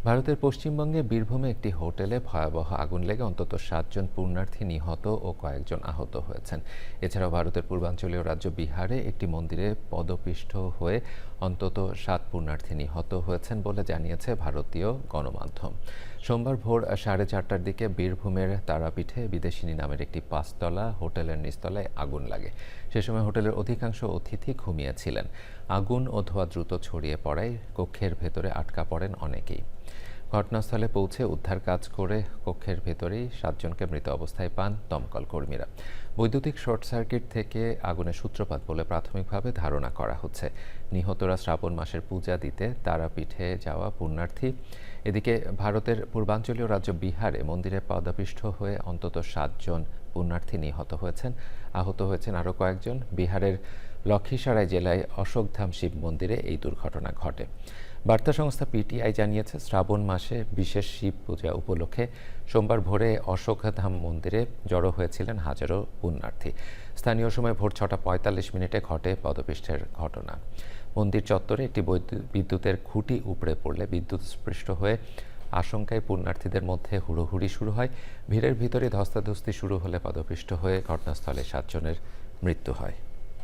ভারতের পশ্চিমবঙ্গে বীরভূমে একটি হোটেলে ভয়াবহ আগুন লেগে অন্তত ৭ জন পুণ্যার্থী নিহত ও কয়েকজন আহত হয়েছেন। এছাড়াও ভারতের পূর্বাঞ্চলীয় রাজ্য বিহারে একটি মন্দিরে পদপিষ্ট হয়ে অন্তত ৭ পুণ্যার্থী নিহত হয়েছেন বলে জানিয়েছে ভারতীয় গণমাধ্যম। সোমবার ভোর 4:30টার দিকে বীরভূমের তারাপীঠে বিদেশিনী নামের একটি ৫ তলা হোটেলের নিচতলায় আগুন লাগে। সে সময় হোটেলের অধিকাংশ অতিথি ঘুমিয়েছিলেন। আগুন ও ধোঁয়া দ্রুত ছড়িয়ে পড়ায় কক্ষের ভেতরে আটকা পড়েন অনেকেই। ঘটনাস্থলে পৌঁছে উদ্ধার কাজ করে কক্ষের ভেতরেই ৭ জনকে মৃত অবস্থায় পান দমকল কর্মীরা। বৈদ্যুতিক শর্ট সার্কিট থেকে আগুনের সূত্রপাত বলে প্রাথমিকভাবে ধারণা করা হচ্ছে। নিহতরা শ্রাবণ মাসের পূজা দিতে তারাপীঠে যাওয়া পুণ্যার্থী। এদিকে ভারতের পূর্বাঞ্চলীয় রাজ্য বিহারে মন্দিরে পদপিষ্ট হয়ে অন্তত ৭ জন পুণ্যার্থী নিহত হয়েছেন। আহত হয়েছেন আরও কয়েকজন। বিহারের লক্ষীসরাই জেলায় অশোকধাম শিব মন্দিরে এই দুর্ঘটনা ঘটে। বার্তা সংস্থা পিটিআই জানিয়েছে, শ্রাবণ মাসে বিশেষ শিব পূজা উপলক্ষে সোমবার ভোরে অশোকধাম মন্দিরে জড়ো হয়েছিলেন হাজারো পুণ্যার্থী। স্থানীয় সময় ভোর 6:45 ঘটে পদপিষ্টের ঘটনা। মন্দির চত্বরে একটি বিদ্যুতের খুঁটি উপড়ে পড়লে বিদ্যুৎস্পৃষ্ট হয়ে আশঙ্কায় পুণ্যার্থীদের মধ্যে হুড়োহুড়ি শুরু হয়। ভিড়ের ভিতরে ধস্তাধস্তি শুরু হলে পদপিষ্ট হয়ে ঘটনাস্থলে 7 জনের মৃত্যু হয়।